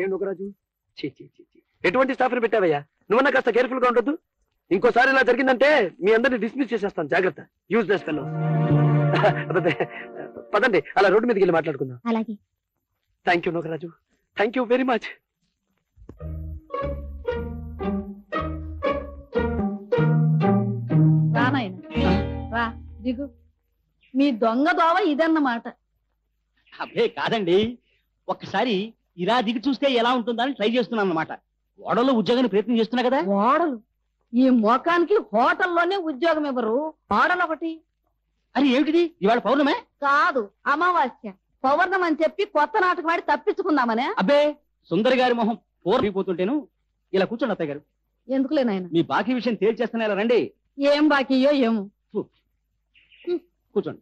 ఏం నూకరాజు, ఎటువంటి స్టాఫ్ ని పెట్టావయ్యా? నువ్వన్నా కాస్త కేర్ఫుల్ గా ఉండొద్దు. ఇంకోసారి ఇలా జరిగిందంటే మీ అందరిని డిస్మిస్ చేసేస్తాను. జాగ్రత్త, యూజ్లెస్ ఫెలోస్. పదండి, అలా రోడ్డు మీదకి వెళ్ళి మాట్లాడుకుందాం. అలాగే. Thank you Nookaraju, thank you very much. రా దిగు. మీ దొంగ దోవ ఇదన్నమాట. అబ్బే కాదండి, ఒక్కసారి ఇలా దిగి చూస్తే ఎలా ఉంటుందని ట్రై చేస్తున్నాను అన్నమాట. ఓడలో ఉద్యోగానికి ప్రయత్నం చేస్తున్నా కదా. ఓడలు? ఈ మోకానికి హోటల్లోనే ఉద్యోగం ఇవ్వరు. ఓడలు ఒకటి. అది ఏమిటిది? ఇవాళ పౌర్ణమే కాదు, అమావాస్య. పౌర్ణం అని చెప్పి కొత్త నాటకం ఆడి తప్పించుకుందామనే. అబ్బే, సుందరి గారి మొహం పోరిపోతుంటేను. ఇలా కూర్చోండి అత్తయ్య గారు. ఎందుకులే నాయన, మీ బాకీ విషయం తేల్చేస్తున్నా. ఇలా రండి. ఏం బాకీయో ఏమో. కూర్చోండి.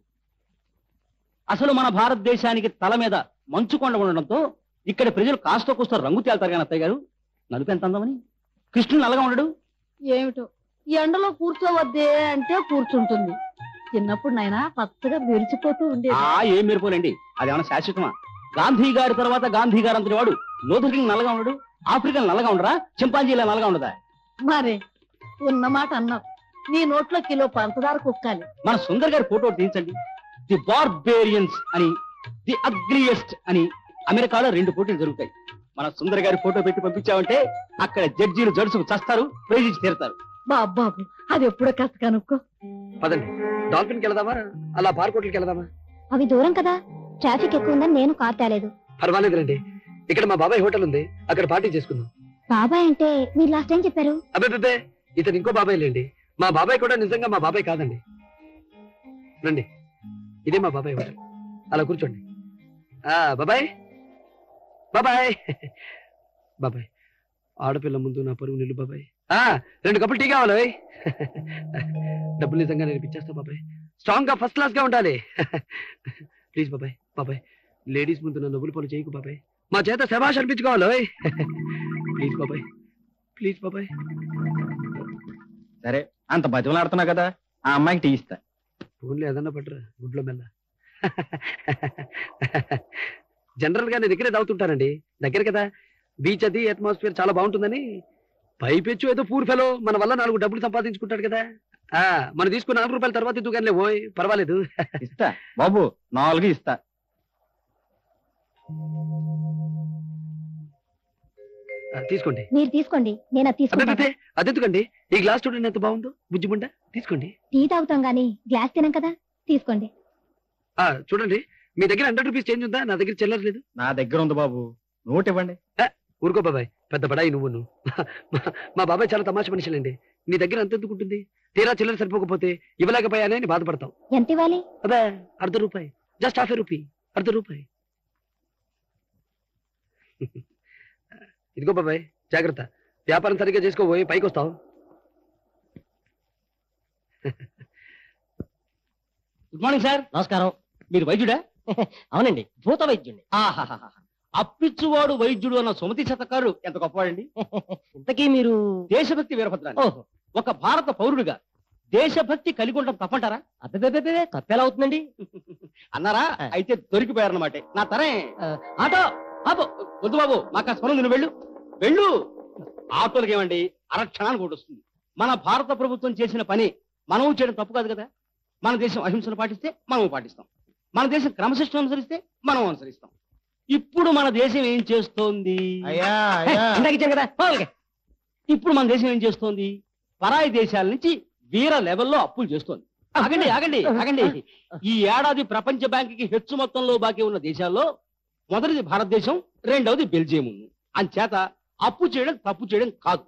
అసలు మన భారతదేశానికి తల మీద మంచు కొండ ఉండడంతో ఇక్కడ ప్రజలు కాస్త కూస్తో రంగు తేల్తారు కానీ అత్తయ్య గారు, నలుపు ఎంత అందమని. కృష్ణుడు నల్లగా ఉండడు. ఏమిటో ఎండలో కూర్చోవద్దే అంటే కూర్చుంటుంది. చిన్నప్పుడు నాయన పచ్చగా మెరిచిపోతూ ఉండేది. ఏం మెరిపోలేండి, అది ఏమన్నా శాశ్వతమా? గాంధీ గారి తర్వాత గాంధీ గారు అంతటి వాడు లోతుకి నల్లగా ఉండడు. ఆఫ్రికన్ నల్లగా ఉండరా? చింపాంజీలా నల్లగా ఉండదా? మరే ఉన్నమాట అన్నావు. నీ నోట్లో కిలో పంచదార కుక్కాలి. మన సుందర్ గారి ఫోటో తీయించండి. ది బార్బేరియన్స్ అని, ది అగ్లియెస్ట్ అని అమెరికాలో 2 పోటీలు జరుగుతాయి. మన సుందర్ గారి ఫోటో పెట్టి పంపించామంటే అక్కడ జడ్జీలు జడుసుకు చస్తారు, ప్రైజ్ ఇచ్చి తీరుతారు. బాబు అది ఎప్పుడో కాస్త కనుక్కో. పదండి, డాల్ఫిన్ కి వెళదామా, అలా పార్కోట్లకి వెళదామా? అవి దూరం కదా, ట్రాఫిక్ ఎక్కువ ఉందని నేను కార్ తేలేదు. పర్వాలేదు రండి, ఇక్కడ మా బాబాయ్ హోటల్ ఉంది, అక్కడ పార్టీ చేసుకుందాం. బాబాయ్ అంటే మీరు లాస్ట్ టైం చెప్పారు. అబ్బే, ఇతను ఇంకో బాబాయ్ లేండి. మా బాబాయ్ కూడా నిజంగా మా బాబాయ్ కాదండి. రండి, ఇదే మా బాబాయ్ హోటల్. అలా కూర్చోండి. బాబాయ్ బాబాయ్ బాబాయ్, ఆడపిల్ల ముందు నా పరువు నిల్లు బాబాయ్. 2 కప్పులు టీ కావాలి. డబ్బులు నిజంగా నేను ఇచ్చేస్తా బాబాయ్. స్ట్రాంగ్ గా ఫస్ట్ క్లాస్ గా ఉండాలి. ప్లీజ్ బాబాయ్, బాబాయ్ లేడీస్ ముందు నా నవ్వులు పనులు చేయకు బాబాయ్. మా చేత శభాష్ అనిపించుకోవాలి. ప్లీజ్ బాబాయ్, ప్లీజ్ బాబాయ్. సరే, అంత బతిమలాడుతున్నా కదా, ఆ అమ్మాయికి టీ ఇస్తా. ఫోన్లో ఏదన్నా పట్టరా గుడ్లో మెల్ల. జనరల్ గా నేను దగ్గరే తాగుతుంటానండి. దగ్గర కదా, బీచ్ అది, అట్మాస్ఫియర్ చాలా బాగుంటుందని. పైపెచ్చు ఏదో పూర్ ఫెలో మన వల్ల 4 డబ్బులు సంపాదించుకుంటాడు కదా. మనం తీసుకున్న 4 రూపాయల తర్వాత ఇద్దుగానే ఓయ్ పర్వాలేదు. ఇస్తా బాబు, 4 ఇస్తా. తీసుకోండి. మీరు తీసుకోండి, నేను అది తీసుకుంటాను. అదెందుకండి, ఈ గ్లాస్ చూడండి ఎంత బాగుందో. బుజ్జిముండ తీసుకోండి. టీ తాగుతాం గానీ గ్లాస్ తినం కదా, తీసుకోండి. చూడండి, మీ దగ్గర 100 రూపీస్ చేంజ్ ఉందా? నా దగ్గర చిల్లర లేదు. నా దగ్గర ఉంది బాబు, నోట్ ఇవ్వండి. ఊరుకో బాబాయ్, పెద్ద బడాయి నువ్వు. మా బాబాయ్ చాలా తమాషా మనుషులండి. నీ దగ్గర అంత ఎందుకు ఉంటుంది? తీరా చిల్లర సరిపోకపోతే ఇవ్వలేకపోయానే అని బాధపడతాం. ఎంత ఇవ్వాలి? అబ్బా, 1/2 రూపాయి, జస్ట్ ½ రూపీ, 1/2 రూపాయి. ఇదిగో బాబాయ్, జాగ్రత్త, వ్యాపారం సరిగ్గా చేసుకోబోయి పైకి వస్తావు. Good morning sir. నమస్కారం. మీరు వైద్యుడా? అవునండి, భూత వైద్యుడిని. అప్పిచ్చువాడు వైద్యుడు అన్న సుమతి శతకారుడు ఎంత గొప్పవాడండి. ఇంతకీ మీరు దేశభక్తి వీరభద్రాన్ని ఒక భారత పౌరుడిగా దేశభక్తి కలిగి ఉండడం తప్పంటారా? అబ్బే, తప్పెలా అవుతుందండి అన్నారా? అయితే దొరికిపోయారన్నమాట. నా తరే. ఆటో ఆపో. వద్దు బాబు, మాకు స్మరణ, నువ్వు వెళ్ళు వెళ్ళు. ఆటోలకి ఏమండి, అరక్షణానికి ఒకటి వస్తుంది. మన భారత ప్రభుత్వం చేసిన పని మనం చేయడం తప్పు కాదు కదా. మన దేశం అహింసను పాటిస్తే మనం పాటిస్తాం, మన దేశం క్రమశిక్షణ అనుసరిస్తే మనం అనుసరిస్తాం. ఇప్పుడు మన దేశం ఏం చేస్తోంది? కదా, ఇప్పుడు మన దేశం ఏం చేస్తోంది? పరాయి దేశాల నుంచి వీర లెవెల్లో అప్పులు చేస్తోంది. ఆగండి ఆగండి ఆగండి. ఈ ఏడాది ప్రపంచ బ్యాంకుకి హెచ్చు మొత్తంలో బాకీ ఉన్న దేశాల్లో మొదటిది భారతదేశం, రెండవది బెల్జియం. అంచేత అప్పు చేయడం తప్పు చేయడం కాదు.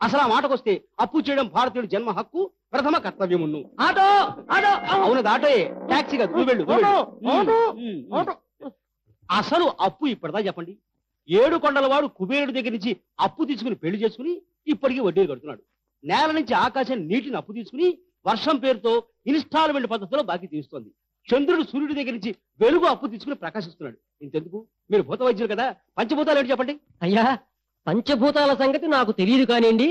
అసలు ఆ మాటకొస్తే అప్పు చేయడం భారతీయుడి జన్మ హక్కు, ప్రథమ కర్తవ్యమును. ఆటో ఆటో, అవునది ఆటోయే, టాక్సీగా నువ్వు వెళ్ళు. అసలు అప్పు ఇప్పటిదా చెప్పండి. 7 కొండల వాడు కుబేరుడి దగ్గర నుంచి అప్పు తీసుకుని పెళ్లి చేసుకుని ఇప్పటికీ వడ్డీలు కడుతున్నాడు. నేల నుంచి ఆకాశం నీటిని అప్పు తీసుకుని వర్షం పేరుతో ఇన్స్టాల్మెంట్ పద్ధతిలో బాకీ తీరుస్తోంది. చంద్రుడు సూర్యుడి దగ్గర నుంచి వెలుగు అప్పు తీసుకుని ప్రకాశిస్తున్నాడు. ఇంతెందుకు, మీరు భూత వైద్యులు కదా, పంచభూతాలు ఏంటి చెప్పండి. అయ్యా, పంచభూతాల సంగతి నాకు తెలియదు కానివ్వండి,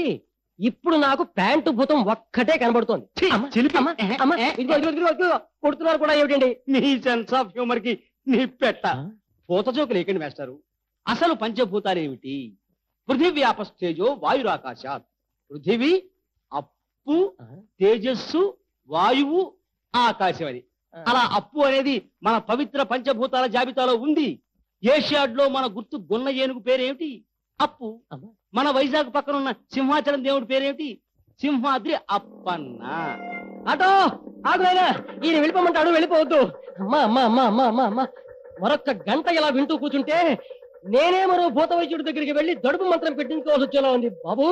ఇప్పుడు నాకు ప్యాంటు భూతం ఒక్కటే కనబడుతోంది. కొడుతున్నారు కూడా ఏమిటండి? మీ సెన్స్ ఆఫ్ హ్యూమర్ కి నీ పెట్ట. భూత జోకులు ఏకండి వేస్తారు. అసలు పంచభూతాలేమిటి? పృథివ్యాపస్తేజో వాయురాకాశాత్. పృథివీ, అప్పు, తేజస్సు, వాయువు, ఆకాశం. అది అలా అప్పు అనేది మన పవిత్ర పంచభూతాల జాబితాలో ఉంది. ఏషియాడ్ లో మన గుర్తు గున్న ఏనుగు పేరేమిటి? అప్పు. మన వైజాగ్ పక్కన ఉన్న సింహాచలం దేవుడి పేరేమిటి? సింహాద్రి అప్పన్న. అటో ఆగునైనా, ఈయన వెళ్ళిపోమంటాడు, వెళ్ళిపోవద్దు. అమ్మా అమ్మా అమ్మా అమ్మా అమ్మా అమ్మా, మరొక్క గంట ఇలా వింటూ కూర్చుంటే నేనే మరో భూత వైద్యుడి దగ్గరికి వెళ్ళి దడుపు మంత్రం పెట్టించుకోవాల్సి వచ్చేలా ఉంది. బాబు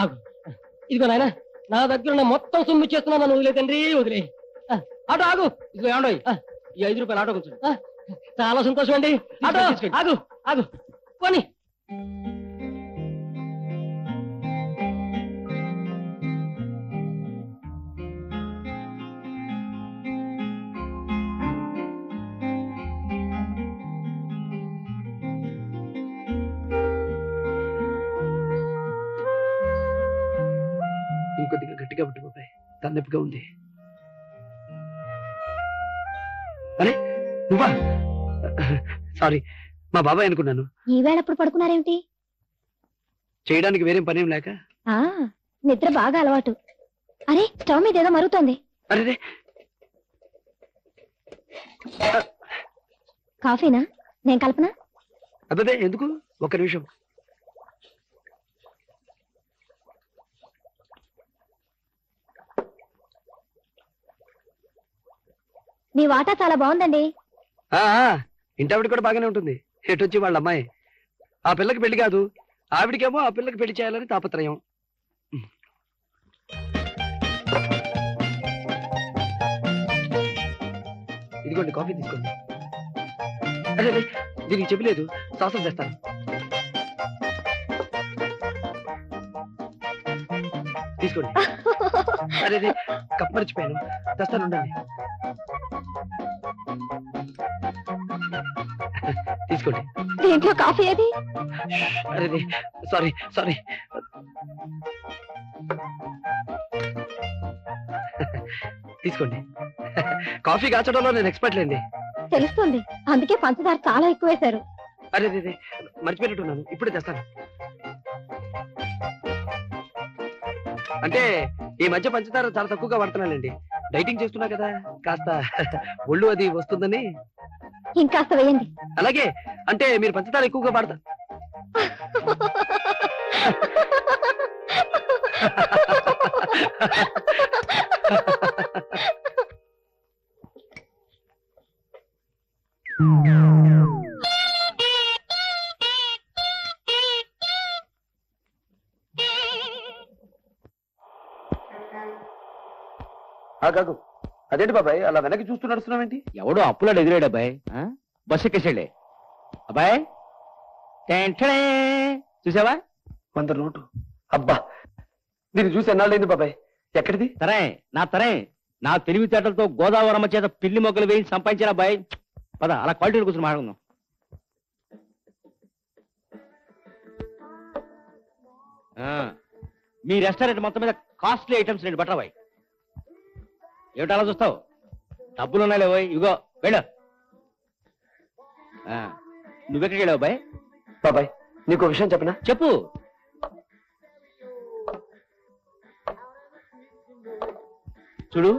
ఆగు, ఇదిగో నాయన, నా దగ్గర ఉన్న మొత్తం సొమ్ము చేస్తున్నాను, వదిలే తండ్రి వదిలే. ఆటో ఆగు, ఇదిగో ఏమండో ఈ 5 రూపాయలు ఆటో కొంచెం. చాలా సంతోషం అండి. ఆటో ఆగు ఆగు పోనీ. ఇంకొద్దిగా గట్టిగా పట్టు బాబాయ్, తన్నొప్పిగా ఉంది. అరే నువ్వా? సారీ, మా బాబాయ్ అనుకున్నాను. ఈవేళ ఎప్పుడు పడుకున్నారేమిటి? చేయడానికి వేరేం పనేం లేక. ఆ నిద్ర బాగా అలవాటు. అరే స్టవ్ మీద ఏదో మరుగుతోంది. అరే కాఫీనా? నేను కల్పన. అదే ఎందుకు, ఒక్క నిమిషం. మీ వాటా చాలా బాగుందండి. ఇంటావిడ కూడా బాగానే ఉంటుంది. ఎటొచ్చి వాళ్ళ అమ్మాయి. ఆ పిల్లకి పెళ్లి కాదు, ఆవిడికేమో ఆ పిల్లకి పెళ్లి చేయాలని తాపత్రయం. ఇదిగోండి కాఫీ తీసుకోండి. అదే దీనికి చెప్పలేదు, సాసం చేస్తాను. తీసుకోండి. అరే కప్ మర్చిపోయాను, తెస్తాను ఉండండి. తీసుకోండి. దీంట్లో కాఫీ ఏది? అరే సారీ సారీ. తీసుకోండి. కాఫీ కాచడంలో నేను ఎక్స్పర్ట్ లేండి. తెలుస్తుంది, అందుకే పంచదార చాలా ఎక్కువ వేశారు. అరే మర్చిపోయినట్టున్నాను, ఇప్పుడే తెస్తాను. అంటే ఈ మధ్య పంచదార చాలా తక్కువగా వాడుతున్నానండి. డైటింగ్ చేస్తున్నా కదా, కాస్త ఒళ్ళు అది వస్తుందని. ఇంకాస్త వేయండి. అలాగే, అంటే మీరు పంచదార ఎక్కువగా వాడతారు. కాకు, అదేంటి బాబాయ్ అలా వెనక్కి చూస్తూ నడుస్తున్నావేంటి? ఎవడో అప్పులాడు ఎదురాడు అబ్బాయి, బస్ ఎక్కేసాడే. అబ్బాయి చూసావా? 100 నోటు. అబ్బా, దీన్ని చూసి ఎన్నాళ్ళైంది బాబాయ్. ఎక్కడిది? నా నా తెలివితేటలతో గోదావరమ్మ చేత పిల్లి మొక్కలు వేయించి సంపాదించిన అబ్బాయి. పద, అలా క్వాలిటీ కూర్చొని మాట్లాడుకుందాం. మీ రెస్టారెంట్ మొత్తం మీద కాస్ట్లీ ఐటమ్స్ రేటు బట్టబాయ్. ఏమిటి అలా చూస్తావు? డబ్బులు ఉన్నాయిలే పోయి, ఇగో వెళ్ళు. నువ్వెక్కడికి వెళ్ళావు బాయ్? బాబాయ్ నీకు విషయం చెప్పనా? చెప్పు. చూడు,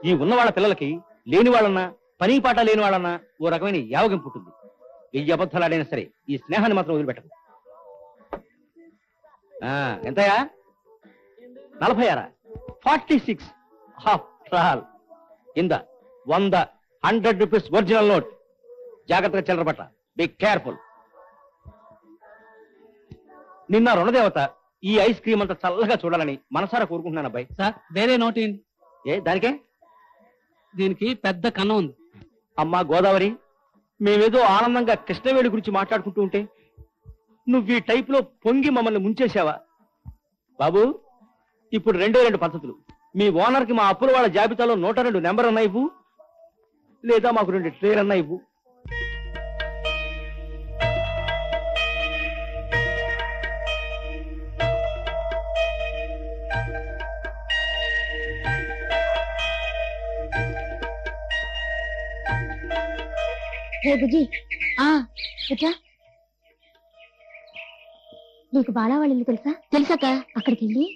ఈ ఉన్న వాళ్ళ పిల్లలకి లేని వాళ్ళన్నా, పని పాట లేని వాళ్ళన్నా ఓ రకమైన యావగం పుట్టింది. 1000 అబద్ధాలు ఆడైనా సరే ఈ స్నేహాన్ని మాత్రం వదిలిపెట్టదు. ఎంతయా? 46. 46. ఇంద 100 రూపీస్ ఒరిజినల్ నోట్. జాగ్రత్తగా చిల్లర పట్ల. Be careful. నిన్న రుణదేవత ఈ ఐస్ క్రీమ్ అంతా చల్లగా చూడాలని మనసారా కోరుకుంటున్నాను అబ్బాయి. సార్ వేరే నోట్ ఏ దానికే? దీనికి పెద్ద కన్నం ఉంది. అమ్మా గోదావరి, మేమేదో ఆనందంగా కృష్ణవేడి గురించి మాట్లాడుకుంటూ ఉంటే నువ్వు ఈ టైప్ లో పొంగి మమ్మల్ని ముంచేశావా బాబు? ఇప్పుడు 2 పద్ధతులు. మీ ఓనర్ కి మా అప్పుల వాళ్ళ జాబితాలో 102 నెంబర్ అన్నా ఇవ్వు, లేదా మాకు 2 ట్రేలు అన్నా ఇవ్వు. హే బుజ్జి, ఇట్లా నీకు బాలా వాళ్ళ ఇల్లు తెలుసా? తెలుసాక అక్కడికి వెళ్ళి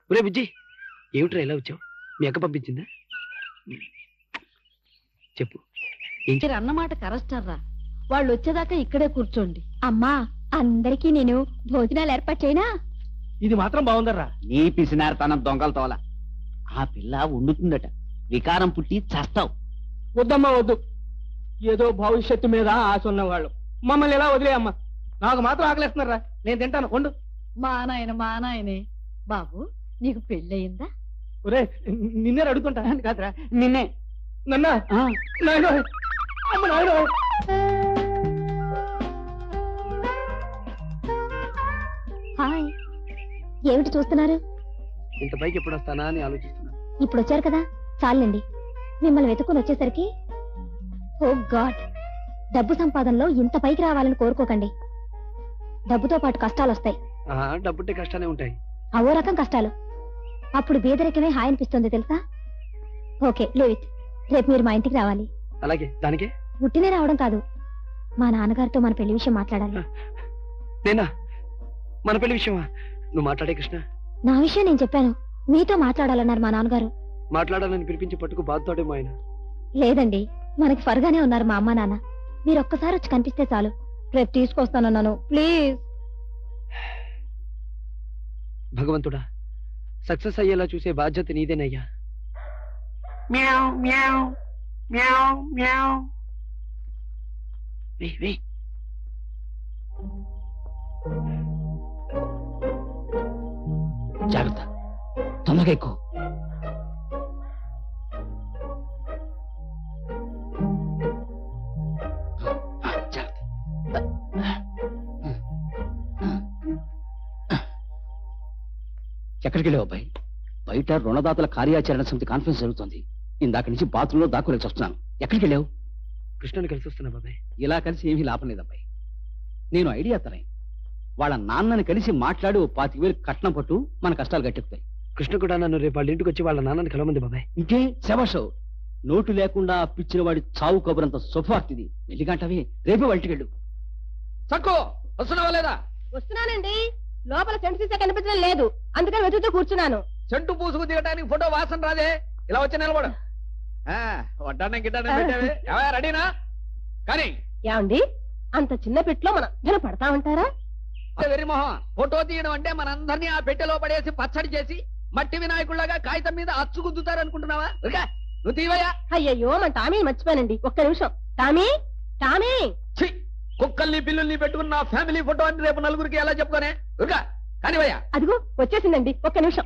ఒరే బుజ్జి, ఏమిట్రా ఎలా వచ్చావు? మీ అక్క పంపించిందా? చెప్పు. మీరు అన్నమాట కరెస్టారా, వాళ్ళు వచ్చేదాకా ఇక్కడే కూర్చోండి. అమ్మా, అందరికీ నేను భోజనాలు ఏర్పాటు చేయనా? ఇది మాత్రం బాగుందర్రా. నీ పిసినారు తన దొంగల తోల. ఆ పిల్ల వండుతుందట, వికారం పుట్టి చస్తావు. వద్దమ్మా వద్దు. ఏదో భవిష్యత్తు మీద ఆశ ఉన్నవాళ్ళు మమ్మల్ని ఎలా వదిలేయమ్మా. నాకు మాత్రం ఆకలేస్తున్నారా, నేను తింటాను. వండు. మా నాయనే. బాబు, నీకు పెళ్ళయిందా? ఒరే, నిన్నే అడుగుతుంటా కాదురా. నిన్నే. నన్నా నాయనో, అమ్మ నాయనో. హాయ్, ఏమిటి చూస్తున్నారు? ఇంత పైకి ఎప్పుడు వస్తానా అని ఆలోచిస్తున్నా. ఇప్పుడు వచ్చారు కదా, చాలండి. మిమ్మల్ని వెతుక్కుని వచ్చేసరికి ఓ గాడ్, డబ్బు సంపాదనలో ఇంత పైకి రావాలని కోరుకోకండి. డబ్బుతో పాటు కష్టాలు వస్తాయి. డబ్బుంటే కష్టాలే ఉంటాయి. అవో రకం కష్టాలు. అప్పుడు బీదరికమే హాయ్ అనిపిస్తుంది తెలుసా? ఓకే, లూయిట్, రేపు మీరు మా ఇంటికి రావాలి. అలాగే, దానికే పుట్టినే రావడం కాదు, మా నాన్నగారితో మన పెళ్లి విషయం మాట్లాడాలి. నేనా? మన పెళ్లి విషయమా? నువ్వు మాట్లాడే కృష్ణ. నా విషయం నేను చెప్పాను, మీతో మాట్లాడాలన్నారు మా నాన్నగారు. మాట్లాడాలని పిలిపించి పట్టుకు బాధతోడేమో ఆయన. లేదండి, మనకి ఫర్గానే ఉన్నారు మా అమ్మ నాన్న. మీరు ఒక్కసారి వచ్చి కనిపిస్తే చాలు. రేపు తీసుకొస్తానన్నాను, ప్లీజ్. భగవంతుడా, సక్సెస్ అయ్యేలా చూసే బాధ్యత నీదేనయ్యా. జాగ్రత్త, తొందరగా ఎక్కువ. ఎక్కడికి వెళ్ళావు అబ్బాయి? బయట రుణదాతల కార్యాచరణ సమితి కాన్ఫరెన్స్ జరుగుతుంది. ఇందాక నుంచి బాత్రూంలో దాక్కులేసి వస్తున్నాను. ఎక్కడికి వెళ్ళావు? కృష్ణని కలిసి వస్తున్నా బాబాయ్. ఇలా కలిసి ఏమీ లాభం లేదు అబ్బాయి. నేను ఐడియా తరాయి. వాళ్ళ నాన్నని కలిసి మాట్లాడి ఓ 25,000 కట్నం పట్టు, మన కష్టాలు గట్టెక్కుతాయి. కృష్ణ కూడా నన్ను రేపు వాళ్ళ ఇంటికి వచ్చి వాళ్ళ నాన్నని కలవమంది బాబాయ్. ఇంకే శభాషో. నోటు లేకుండా పిచ్చిన వాడి చావు కబురంత శుభవార్త ఇది. వెళ్ళిగంటవి, రేపే వాళ్ళ ఇంటికి వెళ్ళు. సక్కు వస్తున్నావా లేదా? వస్తున్నానండి. లోపల సెంటు సీసా కనిపించడం లేదు, అందుకని వెతుకుతూ కూర్చున్నాను. చెంటు పూసుకు దిగడానికి ఫోటో వాసన రాదే. ఇలా వచ్చి నిలబడు. వడ్డానం గిడ్డానం పెట్టావే. రెడీనా? కానీ ఏమండి, అంత చిన్న పెట్టులో మన ధన పడతా ఉంటారా? వెర్రి మొహం, ఫోటో తీయడం అంటే మనందరినీ ఆ పెట్టెలో పడేసి పచ్చడి చేసి మట్టి వినాయకుడిలాగా కాగితం మీద అచ్చు గుద్దుతారు అనుకుంటున్నావా? నువ్వు తీవయ్యా. అయ్యయ్యో, మన టామీని మర్చిపోయానండి. ఒక్క నిమిషం. Tommy, Tommy. ఛీ, కుక్కల్ని పిల్లుల్ని పెట్టుకున్న ఫ్యామిలీ ఫోటో అని రేపు నలుగురికి ఎలా చెప్పుకోనే? కానివయ్యా. అదిగో వచ్చేసిందండి, ఒక్క నిమిషం.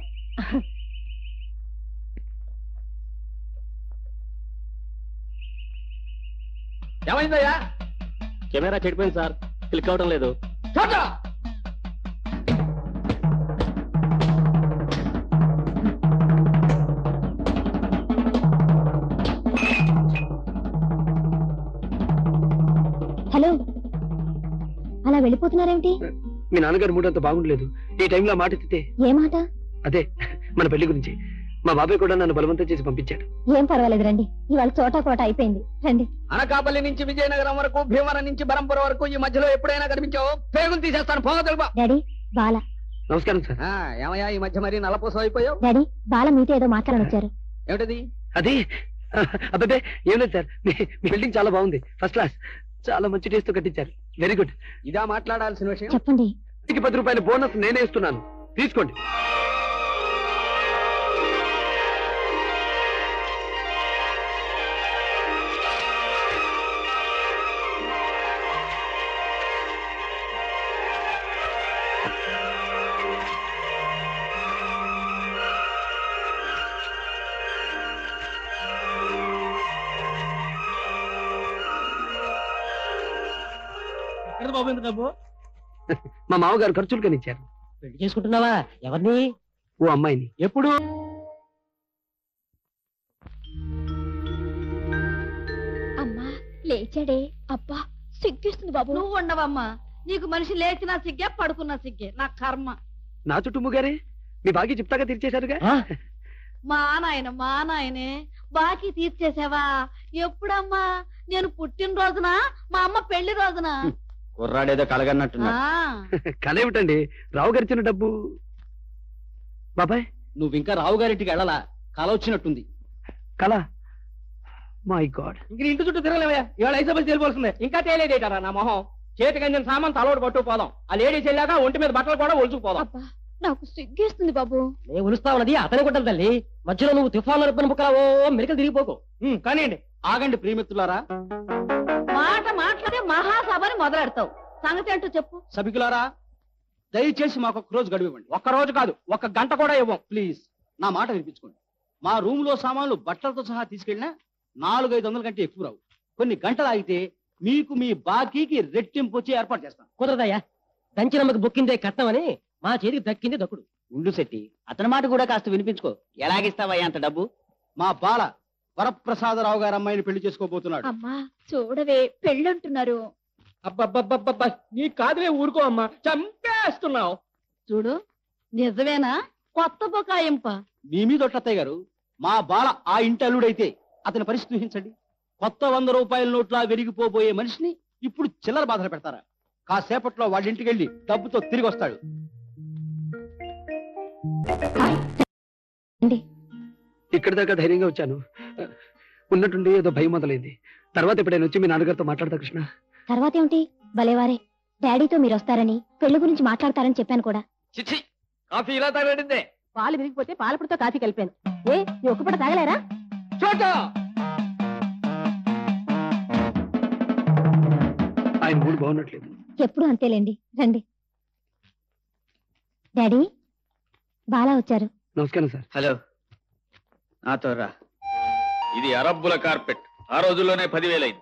ఏమైందయ్యా? కెమెరా చెడిపోయింది సార్, క్లిక్ అవడం లేదు. ఫోటో హలో, అలా వెళ్ళిపోతున్నారేమిటి? మీ నాన్నగారు మూడు అంత బాగుండలేదు. ఈ టైంలో మాట ఎత్తితే. ఏ మాట? అదే మన పెళ్లి గురించి. మా బాబాయ్ కూడా నన్ను బలవంతం చేసి పంపించాడు. ఏం పర్వాలేదు, రండి. ఇవాళ చోటా కోట అయిపోయింది, రండి. అనకాపల్లి నుంచి విజయనగరం వరకు, భీమవరం నుంచి బరంపురం వరకు ఈ మధ్యలో ఎప్పుడైనా కనిపించావు పేగులు తీసేస్తాను. పోగా తెలుపా. డాడీ, బాల. నమస్కారం సార్. ఏమయ్యా ఈ మధ్య మరి నల్లపూస అయిపోయావు? డాడీ, బాల మీతో ఏదో మాట్లాడని వచ్చారు. ఏమిటది? అది అబ్బాయి ఏం లేదు సార్, మీ బిల్డింగ్ చాలా బాగుంది, ఫస్ట్ క్లాస్. చాలా మంచి టేస్ట్ తో కట్టించారు. Very good. ఇదా మాట్లాడాల్సిన విషయం? చెప్పండి. 10 రూపాయల బోనస్ నేనే ఇస్తున్నాను, తీసుకోండి. బాబు ఎంత డబ్బు? మా మామగారు ఖర్చులు కనిచ్చారు. పెళ్లి చేసుకుంటున్నావా? ఎవరిని? ఓ అమ్మాయిని. ఎప్పుడు? అమ్మా లేచాడే. అబ్బా సిగ్గేస్తుంది బాబు. నువ్వు ఉండవమ్మా, నీకు మనిషి లేచినా సిగ్గే, పడుకున్నా సిగ్గే. నా కర్మ. నా చుట్టూ ముగారే, మీ బాగా చెప్తాగా తీర్చేశారుగా. మా నాయనే బాకీ తీర్చేసావా? ఎప్పుడమ్మా? నేను పుట్టినరోజున మా అమ్మ పెళ్లి రోజున. కుర్రాడేదో కలగన్నట్టున్నా. కళ ఏమిటండి, రావు గారిచ్చిన డబ్బు. బాబాయ్ నువ్వు ఇంకా రావు గారింటికి వెళ్ళాలా? కల వచ్చినట్టుంది. కళ, మై గాడ్. ఇంక నీ ఇంటి చుట్టూ తిరగలేవా? ఇవాళ ఐసోబస్ తెలిపోవాల్సిందే. ఇంకా తేలేదేటారా నా మొహం. చేతికి అందిన సామాన్ తలోడు పట్టుకుపోదాం. ఆ లేడీస్ వెళ్ళాక ఒంటి మీద బట్టలు కూడా ఒలుచుకుపోదాం. అబ్బా నాకు సిగ్గేస్తుంది బాబు. నేను ఉలుస్తా ఉన్నది అతని గుంటలు తల్లి. మధ్యలో నువ్వు తుఫాన్లో రిబ్బన్ బుక్కలా ఓ మెరికలు తిరిగిపోకు. కానివ్వండి. ఆగండి ప్రియమిత్రులారా, మాట మాట్లాడే మహాసభని మొదలెడతావు. సంగతి అంటూ చెప్పు. సభికులారా, దయచేసి మాకు ఒక్క రోజు గడువు ఇవ్వండి. ఒక్క రోజు కాదు, ఒక్క గంట కూడా ఇవ్వం. ప్లీజ్ నా మాట వినిపించుకోండి. మా రూమ్ లో సామాన్లు బట్టలతో సహా తీసుకెళ్ళినా 400-500 కంటే ఎక్కువ రావు. కొన్ని గంటలు ఆగితే మీకు మీ బాకీకి రెట్టింపు వచ్చి ఏర్పాటు చేస్తాం. కుదరదయ్యా. దంచినమ్మకి బొక్కిందే కట్నమని మా చేతికి దక్కింది దక్కుడు. ఉండు శెట్టి, అతని మాట కూడా కాస్త వినిపించుకో. ఎలాగిస్తావయ్యా అంత డబ్బు? మా బాల వరప్రసాదరావు గారు అమ్మాయిని పెళ్లి చేసుకోబోతున్నాడు. అమ్మా చూడవే పెళ్ళంటున్నారు. అబ్బబ్బబ్బబ్బబ్బా, నీ కాదులే, ఊరుకో అమ్మా, చంపేస్తున్నావు. చూడు, నిజమేనా? కొత్త బొకాయింప. మీ మీద ఒట్టత్తయ్య గారు, మా బాల ఆ ఇంటి అల్లుడైతే అతని పరిస్థితి ఊహించండి. కొత్త 100 రూపాయల నోట్లా విరిగిపోబోయే మనిషిని ఇప్పుడు చిల్లర బాధలు పెడతారా? కాసేపట్లో వాళ్ళ ఇంటికి వెళ్ళి డబ్బుతో తిరిగి వస్తాడు. ఇక్కడి దాకా ధైర్యంగా వచ్చాను. ఉన్నట్టుండి ఏదో భయం మొదలైంది. తర్వాత ఎప్పుడైనా వచ్చి మీ నాన్నగారితో మాట్లాడతా కృష్ణ. తర్వాత ఏమిటి భలేవారే, డాడీతో మీరు వస్తారని పెళ్లి గురించి మాట్లాడతారని చెప్పాను కూడా. చిచ్చి, కాఫీ ఇలా తాగడిందే. పాలు విరిగిపోతే పాలపుడితో కాఫీ కలిపాను. ఏ నీ ఒక్కపూట తాగలేరా? ఆయన మూడు బాగున్నట్లేదు. ఎప్పుడు అంతేలేండి, రండి. డాడీ, బాలా వచ్చారు. నమస్కారం సార్. హలో, నాతో రా. ఇది అరబ్బుల కార్పెట్. ఆ రోజుల్లోనే 10,000 అయింది.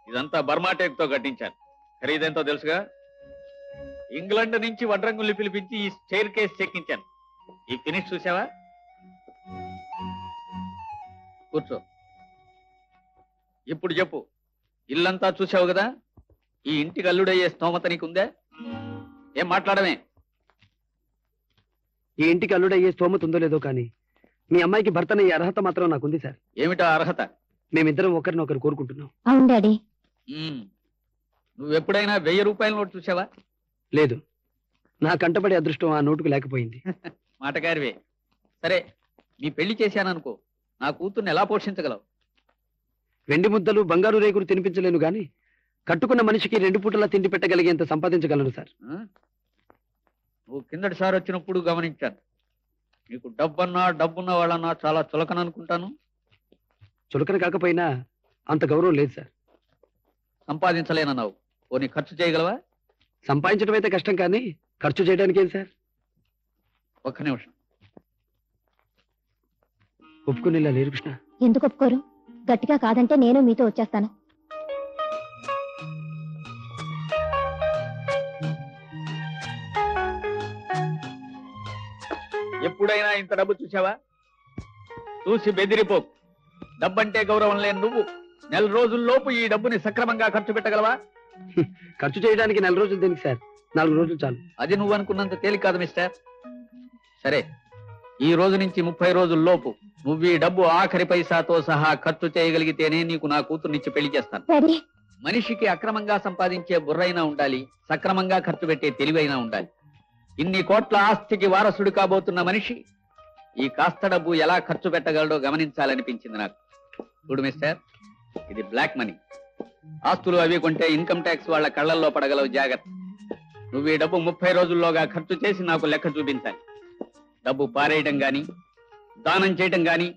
ఇదంతా బర్మా టేక్ తో కట్టించాను. ఖరీదెంతో తెలుసుగా? ఇంగ్లాండ్ నుంచి వడ్రంగుల్ని పిలిపించి ఈ స్టైర్ కేస్ చెక్కించాను. ఈ ఫినిష్ చూసావా? కూర్చో. ఇప్పుడు చెప్పు, ఇల్లంతా చూసావు కదా? ఈ ఇంటికి అల్లుడయ్యే స్తోమత నీకుందా? ఏం మాట్లాడమే? ఈ ఇంటికి అల్లుడయ్యే స్తోమత ఉందో లేదో కానీ మీ అమ్మాయికి భర్తనయ్యే అర్హత మాత్రం నాకుంది సార్. ఏమిటా అర్హత? మేమిద్దరం ఒకరినొకరు కోరుకుంటున్నాం. అవును డాడీ. నువ్వెప్పుడైనా 1000 రూపాయల నోటు చూసావా? లేదు, నా కంటపడే అదృష్టం ఆ నోటుకు లేకపోయింది. మాటగారివే. సరే, నీ పెళ్లి చేశాననుకో, నా కూతుర్ని ఎలా పోషించగలవు? వెండి ముద్దలు బంగారు రేకులు తినిపించలేను గాని కట్టుకున్న మనిషికి 2 పూటలా తిండి పెట్టగలిగేంత సంపాదించగలను సార్. నువ్వు కిందటిసారి వచ్చినప్పుడు గమనించాను. నీకు డబ్బున్న వాళ్ళన్నా చాలా చులకన అనుకుంటాను. చులకన కాకపోయినా అంత గౌరవం లేదు సార్. సంపాదించలేనన్నావు, పోనీ ఖర్చు చేయగలవా? సంపాదించడం అయితే కష్టం కానీ ఖర్చు చేయడానికి ఏం సార్? ఒక్క నిమిషం. ఒప్పుకునేలా లేరు కృష్ణ. ఎందుకు ఒప్పుకోరు? గట్టిగా కాదంటే నేను మీతో వచ్చేస్తాను. ఎప్పుడైనా ఇంత డబ్బు చూసావా? చూసి బెదిరిపోకు. డబ్బంటే గౌరవం లేని నువ్వు నెల రోజుల్లోపు ఈ డబ్బుని సక్రమంగా ఖర్చు పెట్టగలవా? ఖర్చు చేయడానికి 4 రోజులు దేనికి సార్? 4 రోజులు చాలు. అది నువ్వు అనుకున్నంత తేలిక కాదు మిస్టర్. సరే, ఈ రోజు నుంచి 30 రోజుల్లోపు నువ్వు ఈ డబ్బు ఆఖరి పైసాతో సహా ఖర్చు చేయగలిగితేనే నీకు నా కూతుర్నిచ్చి పెళ్లి చేస్తాను. డాడీ, మనిషికి అక్రమంగా సంపాదించే బుర్రైనా ఉండాలి, సక్రమంగా ఖర్చు పెట్టే తెలివైనా ఉండాలి. ఇన్ని కోట్ల ఆస్తికి వారసుడు కాబోతున్న మనిషి ఈ కాస్త డబ్బు ఎలా ఖర్చు పెట్టగలడో గమనించాలనిపించింది నాకు. చూడు మిస్టర్, ఇది బ్లాక్ మనీ. ఆస్తులు అవి కొంటే ఇన్కమ్ ట్యాక్స్ వాళ్ళ కళ్ళల్లో పడగలవు, జాగ్రత్త. నువ్వు ఈ డబ్బు 30 రోజుల్లోగా ఖర్చు చేసి నాకు లెక్క చూపించాలి. డబ్బు పారేయటం గాని, దానం చేయటం గాని,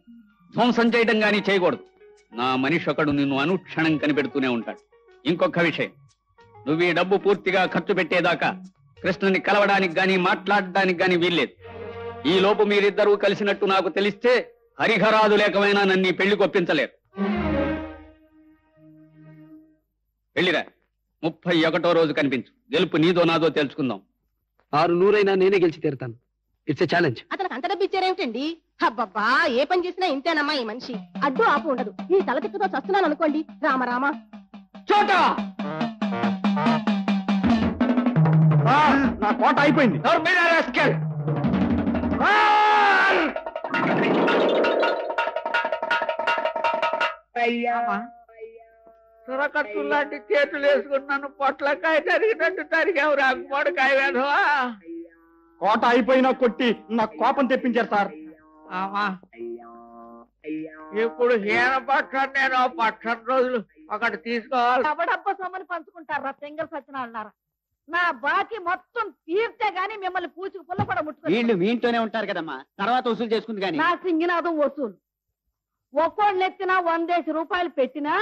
ధ్వంసం చేయటం గాని చేయకూడదు. నా మనిషి ఒకడు నిన్ను అనుక్షణం కనిపెడుతూనే ఉంటాడు. ఇంకొక విషయం, నువ్వు ఈ డబ్బు పూర్తిగా ఖర్చు పెట్టేదాకా కృష్ణని కలవడానికి గాని మాట్లాడడానికి గాని వీల్లేదు. ఈ లోపు మీరిద్దరూ కలిసినట్టు నాకు తెలిస్తే హరిహరాదు లేకమైనా నన్ను పెళ్లి కొప్పించలేరు. వెళ్ళిరా, 31వ రోజు కనిపించు. గెలుపు నీదో నాదో తెలుసుకుందాం. 600 నేనే గెలిచి తీరుతాను. It's a challenge. అతనికి అంత డబ్బు ఇచ్చారేమిటండి? అబ్బబ్బా, ఏ పని చేసినా ఇంతేనమ్మా ఈ మనిషి. అడ్డు ఆపు ఉండదు. ఈ తల తిప్పుతో చస్తున్నాను అనుకోండి. రామరామా. చోటా, నా కోట అయిపోయింది. సురకత్తు లాంటి చేతులు వేసుకున్నాను, పొట్లకాయ తరిగినట్టు తరిగావు రాకపోడకాయ వేధవా. కోట అయిపోయినా కొట్టి నాకు కోపం తెప్పించారు సార్. ఆమా ఇప్పుడు హీన పక్షం నేను ఆ పక్షం రోజులు ఒకటి తీసుకోవాలి. ఎవడబ్బ సొమ్మని పంచుకుంటారా తెంగల్ సత్యనారాయణ? నా బాకీ మొత్తం తీర్తే గాని మిమ్మల్ని పూచికి పుల్ల కూడా ముట్టుకో. వీళ్ళు మీ ఇంట్లోనే ఉంటారు కదమ్మా, తర్వాత వసూలు చేసుకుంది కానీ. నా సింగినాదం వసూలు. ఒక్కోళ్ళు ఎత్తినా 100 రూపాయలు పెట్టినా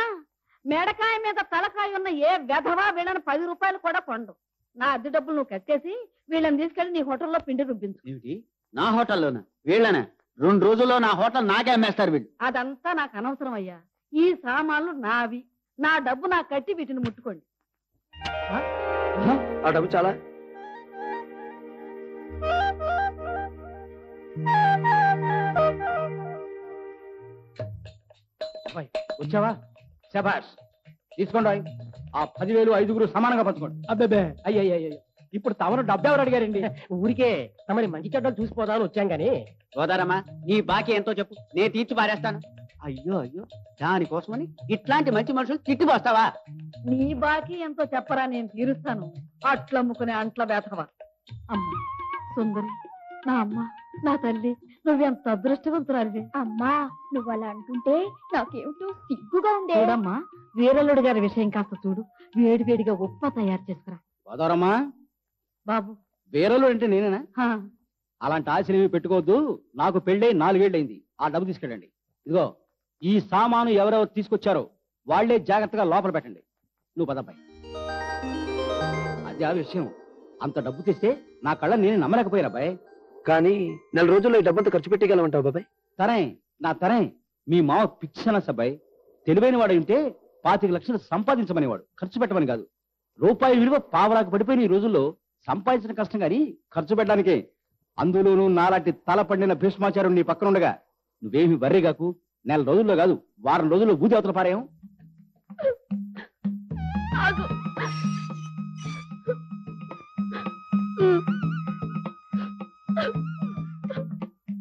మెడకాయ మీద తలకాయ ఉన్న ఏ వెధవా వీళ్ళని 10 రూపాయలు కూడా కొండు. నా అద్దె డబ్బులు నువ్వు కట్టేసి వీళ్ళని తీసుకెళ్లి నీ హోటల్లో పిండి రుబ్బించు. ఏమిటి, నా హోటల్లోనా? వీళ్ళనా? 2 రోజుల్లో నా హోటల్ నాకే అమ్మేస్తారు వీళ్ళు. అదంతా నాకు అనవసరం అయ్యా. ఈ సామాన్లు నావి, నా డబ్బు నాకు కట్టి వీటిని ముట్టుకోండి. ఆ డబ్బు చాలా. వచ్చావా? శభాష్, తీసుకోండి. ఆ 10,000 5గురు సమానంగా పంచుకోండి. అబ్బే అయ్యయ్యో, ఇప్పుడు తమరు డబ్బు ఎవరు అడిగారండి? ఊరికే తమరి మంచి చెడ్డలు చూసిపోదామని వచ్చాం గాని. సోదరమ్మా, నీ బాకీ ఎంతో చెప్పు, నేను తీర్చి పారేస్తాను. అయ్యో అయ్యో, దానికోసమని ఇట్లాంటి మంచి మనుషులు తిట్టిపోస్తావా? నీ బాకీ ఎంతో చెప్పరా, నేను తీరుస్తాను. అట్లమ్ముకునే అంట్ల వేధవా. అమ్మ సుందరి, నా అమ్మ, నా తల్లి, నువ్వెంత అదృష్టవంతురాలివి. అమ్మా నువ్వు అలా అంటుంటే నాకేమిటో సిగ్గుగా ఉండే. చూడమ్మా, వీరల్లుడి గారి విషయం కాస్త చూడు. వేడి వేడిగా ఉప్ప తయారు చేసుకురా. సోదరమ్మా, బాబు వేరేలు అంటే నేనేనా? హా, అలాంటి ఆశలు ఏమి పెట్టుకోవద్దు. నాకు పెళ్ళై 4 ఏళ్ళు అయింది. ఆ డబ్బు తీసుకెళ్ళండి. ఇదిగో, ఈ సామాను ఎవరెవరు తీసుకొచ్చారో వాళ్లే జాగ్రత్తగా లోపల పెట్టండి. నువ్వు పదబ్బాయి. అది ఆ విషయం. అంత డబ్బు తెస్తే నా కళ్ళ నేను నమ్మలేకపోయాను అబ్బాయి. కానీ 4 రోజుల్లో ఈ డబ్బంతా ఖర్చు పెట్టగలమంటావు బాబాయ్? తరే నా తరే, మీ మావ పిచ్చన సబ్బాయి. తెలివైన వాడు ఉంటే 25 లక్షలు సంపాదించమనేవాడు, ఖర్చు పెట్టమని కాదు. రూపాయి విలువ పావలాకు పడిపోయిన ఈ రోజుల్లో సంపాదించడం కష్టం కానీ ఖర్చు పెట్టడానికే. అందులోనూ నాలాంటి తల పండిన భీష్మాచారం నీ పక్కన ఉండగా నువ్వేమి వర్రీగాకు. 4 రోజుల్లో కాదు, వారం రోజుల్లో బూది అవతల పారేయం.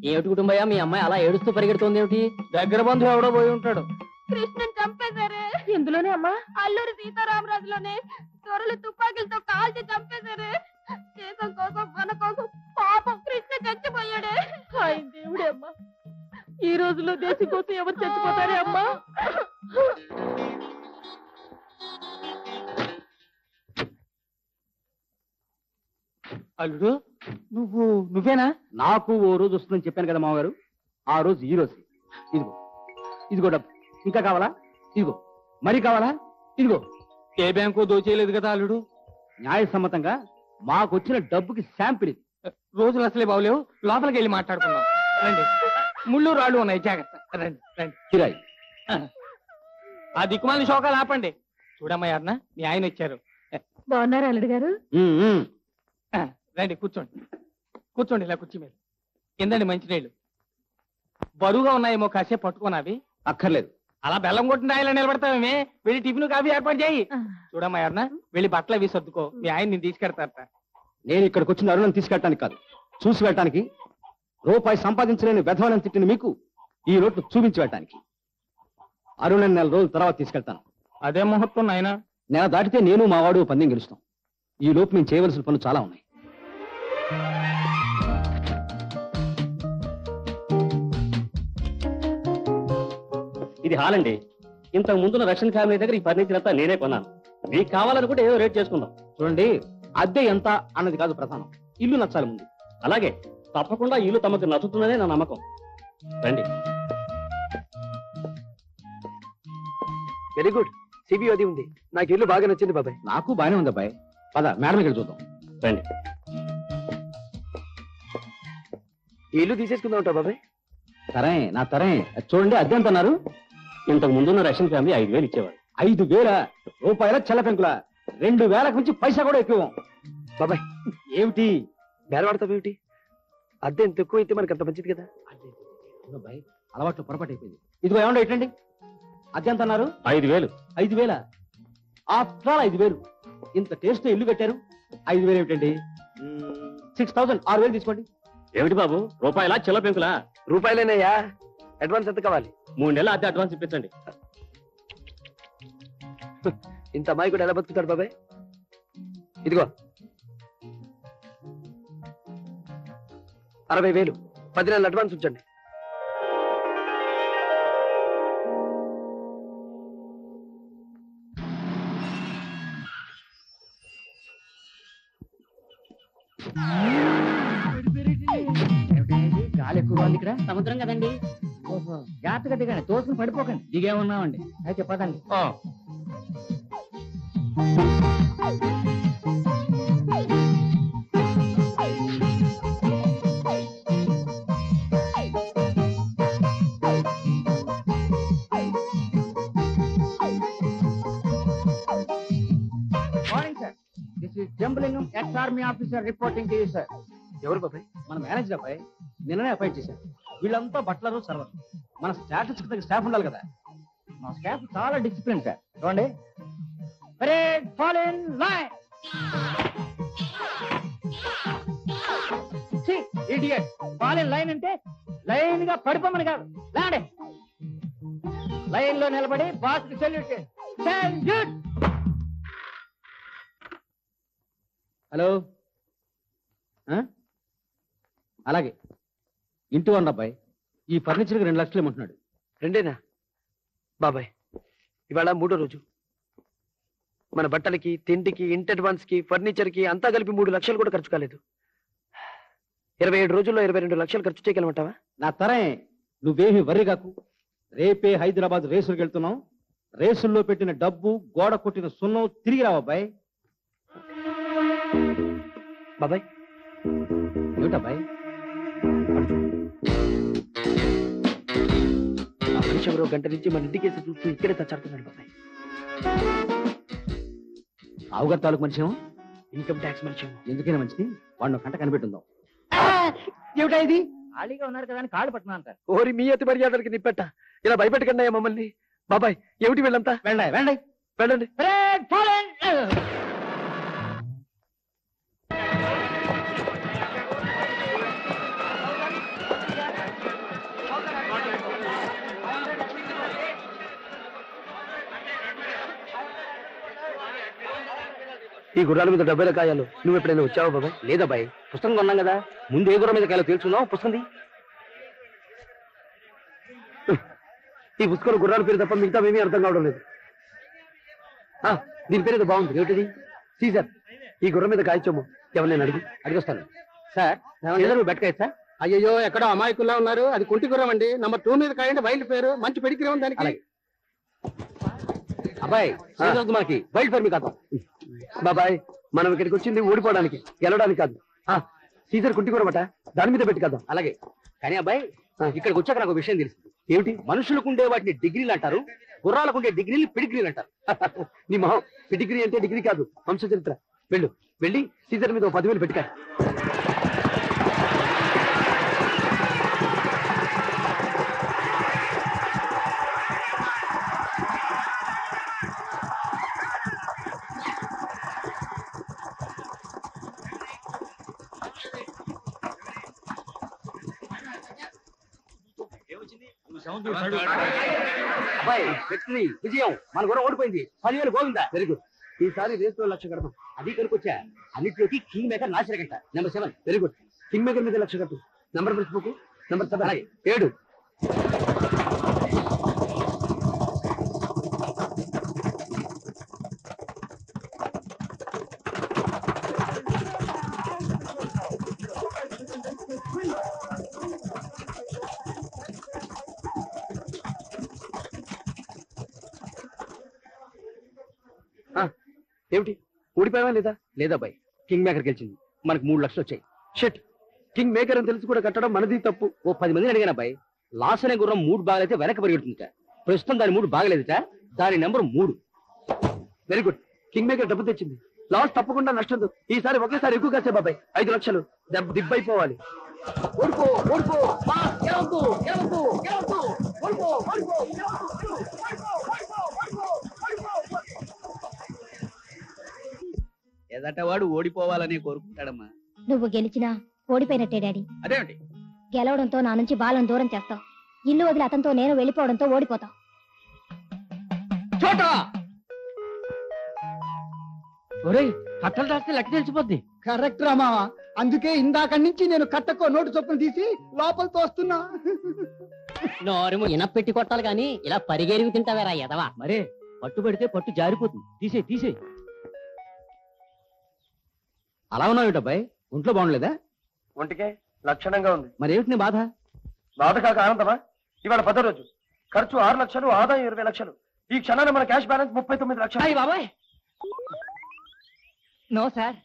ఏమిటి కుటుంబయ్య, మీ అమ్మాయి అలా ఏడుస్తూ పరిగెడుతోంది ఏమిటి? దగ్గర బంధువు ఎవడో పోయి ఉంటాడు. కృష్ణని చంపేశారే. ఎందులోనే అమ్మా? అల్లూరి సీతారామరాజులోనే దొరలు తుపాకీలతో కాల్చి చంపేశారే. దేశం కోసం మన కోసం పాపం కృష్ణ చచ్చిపోయాడే. హాయ్ దేవుడే అమ్మా, ఈ రోజుల్లో దేశం కోసం ఎవరు చచ్చిపోతారే అమ్మా. అల్లుడు, నువ్వేనా? నాకు ఓ రోజు వస్తుందని చెప్పాను కదా మామగారు. ఆ రోజు ఈ రోజు. ఇదిగో, ఇదిగో డబ్బు. ఇంకా కావాలా? ఇదిగో. మరి కావాలా? ఇదిగో. ఏ బ్యాంకు దోచేయలేదు కదా అల్లుడు. న్యాయసమ్మతంగా మాకు వచ్చిన డబ్బుకి శాంపిల్ ఇది. రోజులు అసలే బాగులేవు, లోపలికి వెళ్ళి మాట్లాడుకుందాం రండి. ముళ్ళు రాళ్ళు ఉన్నాయి, జాగ్రత్త. రండి రండి. కిరాయి. ఆ దిక్కుమాలి శోకాలు ఆపండి. చూడమ్మా అన్న, మీ ఆయన వచ్చారు. బాగున్నారా అల్లుడు గారు? రండి కూర్చోండి. కూర్చోండి ఇలా కుర్చీ మీద. కిందండి మంచినీళ్ళు. బరువుగా ఉన్నాయేమో, కాసేపు పట్టుకోనావి. అక్కర్లేదు. అలా బెల్లం కొట్టిన రాయిలా నిలబడతావేమే. వెళ్ళి టిఫిన్ కాఫీ ఏర్పాటు చేయి. చూడమ్మా అన్న, వెళ్ళి బట్టలు అవి సర్దుకో. మీ ఆయన నేను తీసుకెడతారట. నేను ఇక్కడికి వచ్చిన అరుణను తీసుకెళ్ళటానికి కాదు, చూసి వెళ్ళటానికి. రూపాయి సంపాదించలేని వెధవలను తిట్టిన మీకు ఈ రోడ్లు చూపించి వెళ్ళటానికి. అరుణని 4 రోజుల తర్వాత తీసుకెళ్తాను. అదే ముహూర్తం నాయన. నెల దాటితే నేను మా వాడు పందెం గెలుస్తాం. ఈ లోపు మేము చేయవలసిన పనులు చాలా ఉన్నాయి. ఇది హాల్ అండి. ఇంతకు ముందున్న రక్షణ ఫ్యామిలీ దగ్గర ఈ ఫర్నిచర్ అంతా నేనే కొన్నాను. మీకు కావాలనుకుంటే ఏదో రేట్ చేసుకుందాం. చూడండి, అద్దె ఎంత అన్నది కాదు ప్రధానం, ఇల్లు నచ్చాలి ముందు. అలాగే, తప్పకుండా ఇల్లు తమకు నచ్చుతుందనే నా నమ్మకం. రండి. Very good. సిబి అది ఉంది. నాకు ఇల్లు బాగా నచ్చింది బాబాయ్. నాకు బాగానే ఉంది అబ్బాయి. పద, మేడం ఇక్కడ చూద్దాం. రండి. ఈ ఇల్లు తీసేసుకుందాం ఉంటావు బాబాయ్? సరే నా తరే. చూడండి, అద్దె ఎంత అన్నారు? ఇంతకు ముందున్న రష్యన్ ఫ్యామిలీ 5,000 ఇచ్చేవారు. 5,000 రూపాయల చెల్ల పెంకుల. 2,000 నుంచి పైసా కూడా ఎక్కువ. బాబాయ్ ఏమిటి బేరవాడతావు ఏమిటి? అద్దె ఎంత ఎక్కువ అయితే మనకి అంత మంచిది కదా. అబ్బాయి, అలవాట్లు పొరపాటు అయిపోయింది. ఇదిగో ఏమండో ఇటండి. అద్దె ఎంత అన్నారు? 5,000. 5,000. ఆఫ్టర్ 5,000. ఇంత టేస్ట్ ఇల్లు కట్టారు. 5,000 ఏమిటండి? 6,000. 6,000 తీసుకోండి. ఏమిటి బాబు, రూపాయలా చిల్ల పెంకులా? రూపాయలేనయ్యా. అడ్వాన్స్ ఎంత కావాలి? 3 నెలల అద్దె అడ్వాన్స్ ఇప్పించండి. ఇంత అమ్మాయి కూడా ఎలా బతుకుతాడు బాబాయ్? ఇదిగో 60,000 10 నెలలు అడ్వాన్స్ ఉంచండి. గాలి ఎక్కువ ఉంది ఇక్కడ. సముద్రం కదండి. జాగ్రత్తగా దిగండి, తోసుకుని పడిపోకండి. దిగేమన్నామండి అయితే చెప్పదండి. Morning sir, this is Jambalingam, ex army officer reporting to you sir. ఎవరు బాబాయ్? మన మేనేజర్ అబ్బాయి నిన్ననే అపాయింట్ చేశారు. వీళ్ళంతా బట్లరు సర్వర్. మన స్టాటస్ కి తగ్గ స్టాఫ్ ఉండాలి కదా. మా స్టాఫ్ చాలా డిసిప్లిన్ సార్. చూడండి, parade fall in line. Idiot, fall in line అంటే లైన్ గా పడిపోమని కాదు. లాండి, లైన్ లో నిలబడి బాస్ కి సెల్యూట్ చేయండి. సెల్యూట్. హలో, అలాగే ఇంటి వాడు అబ్బాయి ఈ ఫర్నిచర్కి 2 లక్షలు ఇమ్మంటున్నాడు. 2 బాబాయ్? ఇవాళ 3వ రోజు. మన బట్టలకి, తిండికి, ఇంటి అడ్వాన్స్ కి, ఫర్నిచర్ కి అంతా కలిపి 3 లక్షలు కూడా ఖర్చు కాలేదు. 27 రోజుల్లో 22 లక్షలు ఖర్చు చేయగలమంటావా? నా తరే, నువ్వేమి వర్రి కాకు. రేపే హైదరాబాద్ రేసులకు వెళ్తున్నావు. రేసుల్లో పెట్టిన డబ్బు, గోడ కొట్టిన సున్నం తిరిగి రావు అబ్బాయి. బాబాయ్ ఏమిటబ్బాయి? ఆ మనిషి ఎవరో గంట నుంచి మన ఇంటికేసి చూస్తూ ఇక్కడే తచ్చాడుతున్నాడు బాబాయ్. ఆవుగారు తాలూకు మనిషి ఏమో, ఇన్కమ్ ట్యాక్స్ మనిషి. ఎందుకైనా మంచిది వాడిని కంట కనిపెట్టుందాం. ఏమిటా ఇది? ఖాళీగా ఉన్నారు కదా అని కాళ్ళు పట్టుకున్నాను సార్. ఓరి మీ అతి మర్యాదలకి నిప్పెట్ట, ఇలా భయపెట్టకండి మమ్మల్ని. బాబాయ్ ఏమిటి వీళ్ళంతా? వెళ్ళండి. వెళ్ళండి. Parade fall in. ఈ గుర్రాల మీద 70 కాయాలు నువ్వు ఎప్పుడైనా వచ్చావా బాబాయ్? లేదబ్బాయి, పుస్తకం కొన్నాం కదా. ముందు ఏ గుర్రం మీద కాయలో తెలుసుకున్నావు. పుస్తకం ఈ పుస్తకం గుర్రాల పేరు తప్ప మిగతా ఏమీ అర్థం కావడం లేదు. దీని పేరు ఏదో బాగుంది. ఏమిటిది? సీజర్. ఈ గుర్రం మీద కాయచ్చోము. ఎవరినైనా అడిగొస్తాను. సార్ బెట్టకాయ. అయ్యో, ఎక్కడో అమాయకుల్లా ఉన్నారు. అది కుంటి గుర్రం అండి. నంబర్ 2 మీద కాయండి. వైల్డ్ పేరు, మంచి పెడిగ్రీ ఉంది దానికి. అబ్బాయి మనకి వైల్డ్ ఫేర్ మీ కాదు బాబాయ్. మనం ఇక్కడికి వచ్చింది ఓడిపోవడానికి, గెలవడానికి కాదు. సీజర్ కుంటి కూరమట, దాని మీద పెట్టి కదా. అలాగే. కానీ అబ్బాయి, ఇక్కడికి వచ్చాక నాకు విషయం తెలుసు. ఏమిటి? మనుషులకు ఉండే వాటిని డిగ్రీలు అంటారు, గుర్రాలకు ఉండే డిగ్రీలు పిడిగ్రీలు అంటారు. నీ మొహం. డిగ్రీ అంటే డిగ్రీ కాదు, వంశ చరిత్ర. వెళ్ళి సీజర్ మీద 10,000 పెట్టుకాయి. అబ్బాయి, విక్టరీ, విజయం. మన గుర్రం ఓడిపోయింది. 10,000 గోవిందా. Very good. ఈసారి రేస్ లో 1,00,000 కడతాం. అది కనుకొచ్చా. అన్నింటిలోకి కింగ్ మేకర్ నాశనకంట. Number 7. Very good. King maker మీద 1,00,000 కట్టు. నంబర్ మర్చిపోకు. నంబర్ 7. అలాగే 7. ఏమిటి? ఊడిపోయావా లేదా? లేదబ్బాయి, కింగ్ మేకర్ గెలిచింది. మనకు 3 లక్షలు వచ్చాయి. షట్. కింగ్ మేకర్ అని తెలిసి కూడా కట్టడం మనది తప్పు. ఓ 10 మందిని అడిగాను అబ్బాయి. లాస్ అనే గుర్రం 3 బాగలైతే వెనక పరిగెడుతుందిట. ప్రస్తుతం దాని 3 బాగలేదుట. దాని number 3. Very good. King maker డబ్బు తెచ్చింది. లాస్ తప్పకుండా నష్టం. ఈసారి ఒకేసారి ఎక్కువ కాసే బాబాయ్. 5 లక్షలు దిబ్బైపోవాలి. ఓడిపో ఓడిపో. ఎదటవాడు ఓడిపోవాలని కోరుకుంటాడమ్మా. నువ్వు గెలిచినా ఓడిపోయినట్టే డాడీ. అదేమిటి? గెలవడంతో నా నుంచి బాలను దూరం చేస్తావు. ఇల్లు వదిలి అతనితో నేను వెళ్ళిపోవడంతో ఓడిపోతావు. చోటా ఒరేయ్ కట్టలు రాస్తే లెక్క తెలిసిపోద్ది. కరెక్ట్ రా మావా, అందుకే ఇందాక నుంచి నేను కట్టకో నోటు చొప్పున తీసి లోపల తోస్తున్నా. నోరుము ఇనపెట్టి కొట్టాలి కానీ ఇలా పరిగెరుగు తింటావేరా ఎదవా. మరే పట్టుబడితే పట్టు జారిపోతుంది. తీసే అలా ఉన్నావు అబ్బాయి, ఒంట్లో బాగుండలేదా? ఒంటికే లక్షణంగా ఉంది. మరేమిటి నీ బాధ? బాధ కాక ఆనందమా? ఇవాళ 10వ రోజు, ఖర్చు 6 లక్షలు, ఆదాయం 20 లక్షలు. ఈ క్షణాన మన క్యాష్ బ్యాలెన్స్ 39 లక్షలు. బాబాయ్ నో సార్,